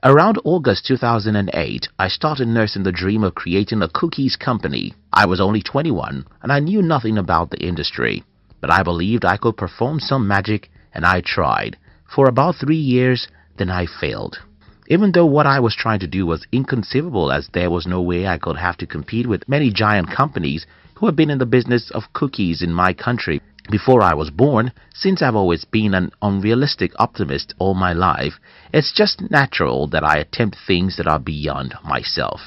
Around August 2008, I started nursing the dream of creating a cookies company. I was only 21 and I knew nothing about the industry, but I believed I could perform some magic and I tried. For about 3 years, then I failed. Even though what I was trying to do was inconceivable, as there was no way I could have to compete with many giant companies who have been in the business of cookies in my country before I was born. Since I've always been an unrealistic optimist all my life, it's just natural that I attempt things that are beyond myself.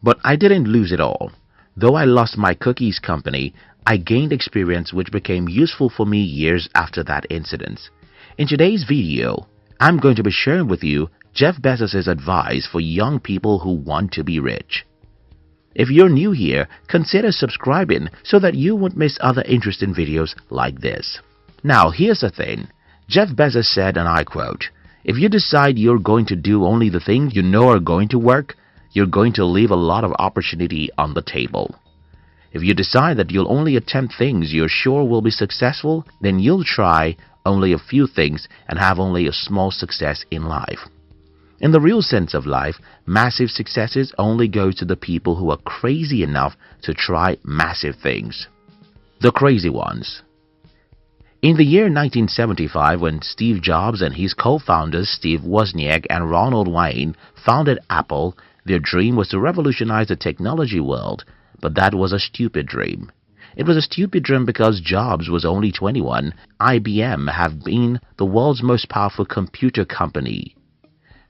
But I didn't lose it all. Though I lost my cookies company, I gained experience which became useful for me years after that incident. In today's video, I'm going to be sharing with you Jeff Bezos' advice for young people who want to be rich. If you're new here, consider subscribing so that you won't miss other interesting videos like this. Now, here's the thing. Jeff Bezos said, and I quote, "If you decide you're going to do only the things you know are going to work, you're going to leave a lot of opportunity on the table. If you decide that you'll only attempt things you're sure will be successful, then you'll try only a few things and have only a small success in life." In the real sense of life, massive successes only go to the people who are crazy enough to try massive things. The crazy ones. In the year 1975, when Steve Jobs and his co-founders Steve Wozniak and Ronald Wayne founded Apple, their dream was to revolutionize the technology world, but that was a stupid dream. It was a stupid dream because Jobs was only 21. IBM have been the world's most powerful computer company.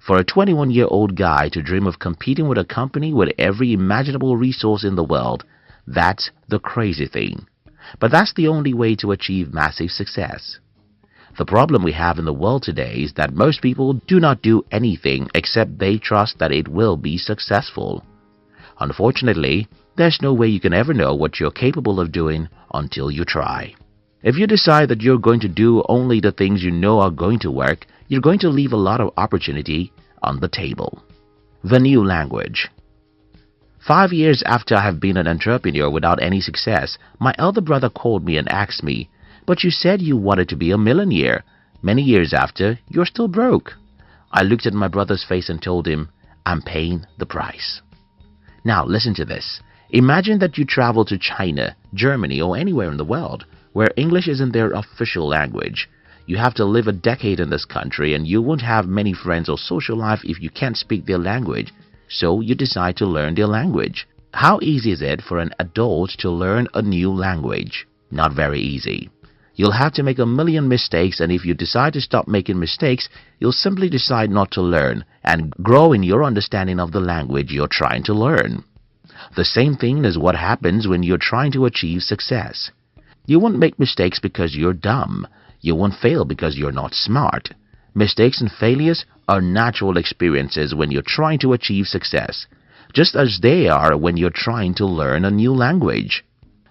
For a 21-year-old guy to dream of competing with a company with every imaginable resource in the world, that's the crazy thing. But that's the only way to achieve massive success. The problem we have in the world today is that most people do not do anything except they trust that it will be successful. Unfortunately, there's no way you can ever know what you're capable of doing until you try. If you decide that you're going to do only the things you know are going to work, you're going to leave a lot of opportunity on the table. The new language. 5 years after I have been an entrepreneur without any success, my elder brother called me and asked me, "But you said you wanted to be a millionaire. Many years after, you're still broke." I looked at my brother's face and told him, "I'm paying the price." Now listen to this. Imagine that you travel to China, Germany, or anywhere in the world where English isn't their official language. You have to live a decade in this country and you won't have many friends or social life if you can't speak their language, so you decide to learn their language. How easy is it for an adult to learn a new language? Not very easy. You'll have to make a million mistakes, and if you decide to stop making mistakes, you'll simply decide not to learn and grow in your understanding of the language you're trying to learn. The same thing is what happens when you're trying to achieve success. You won't make mistakes because you're dumb. You won't fail because you're not smart. Mistakes and failures are natural experiences when you're trying to achieve success, just as they are when you're trying to learn a new language.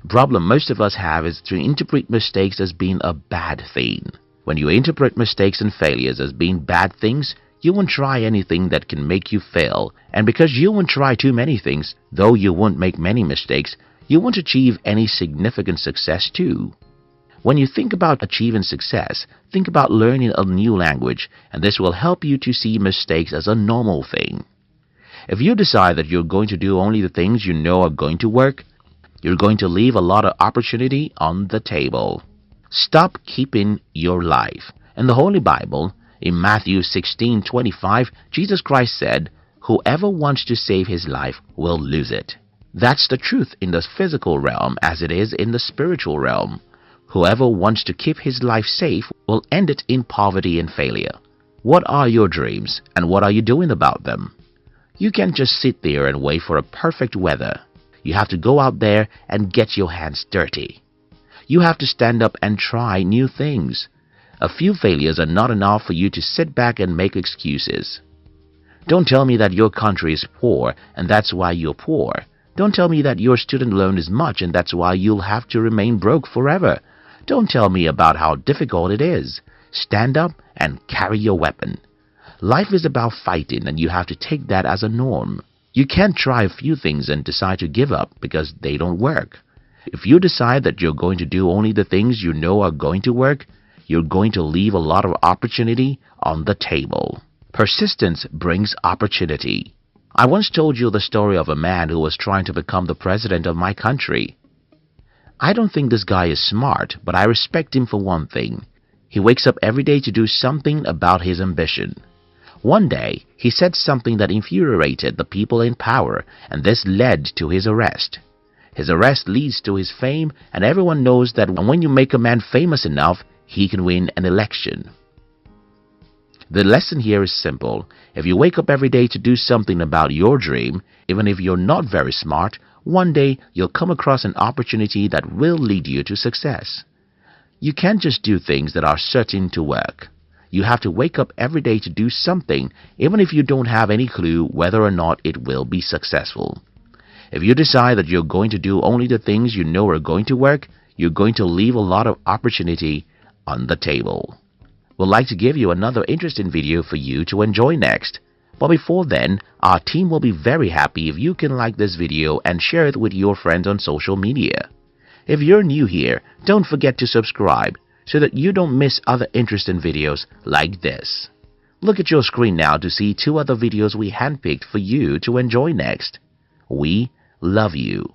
The problem most of us have is to interpret mistakes as being a bad thing. When you interpret mistakes and failures as being bad things, you won't try anything that can make you fail, and because you won't try too many things, though you won't make many mistakes, you won't achieve any significant success too. When you think about achieving success, think about learning a new language, and this will help you to see mistakes as a normal thing. If you decide that you're going to do only the things you know are going to work, you're going to leave a lot of opportunity on the table. Stop keeping your life. In the Holy Bible, in Matthew 16:25, Jesus Christ said, "Whoever wants to save his life will lose it." That's the truth in the physical realm as it is in the spiritual realm. Whoever wants to keep his life safe will end it in poverty and failure. What are your dreams and what are you doing about them? You can't just sit there and wait for a perfect weather. You have to go out there and get your hands dirty. You have to stand up and try new things. A few failures are not enough for you to sit back and make excuses. Don't tell me that your country is poor and that's why you're poor. Don't tell me that your student loan is much and that's why you'll have to remain broke forever. Don't tell me about how difficult it is. Stand up and carry your weapon. Life is about fighting, and you have to take that as a norm. You can't try a few things and decide to give up because they don't work. If you decide that you're going to do only the things you know are going to work, you're going to leave a lot of opportunity on the table. Persistence brings opportunity. I once told you the story of a man who was trying to become the president of my country. I don't think this guy is smart, but I respect him for one thing. He wakes up every day to do something about his ambition. One day, he said something that infuriated the people in power, and this led to his arrest. His arrest leads to his fame, and everyone knows that when you make a man famous enough, he can win an election. The lesson here is simple. If you wake up every day to do something about your dream, even if you're not very smart, one day you'll come across an opportunity that will lead you to success. You can't just do things that are certain to work. You have to wake up every day to do something, even if you don't have any clue whether or not it will be successful. If you decide that you're going to do only the things you know are going to work, you're going to leave a lot of opportunity on the table. We'd like to give you another interesting video for you to enjoy next. But before then, our team will be very happy if you can like this video and share it with your friends on social media. If you're new here, don't forget to subscribe so that you don't miss other interesting videos like this. Look at your screen now to see 2 other videos we handpicked for you to enjoy next. We love you.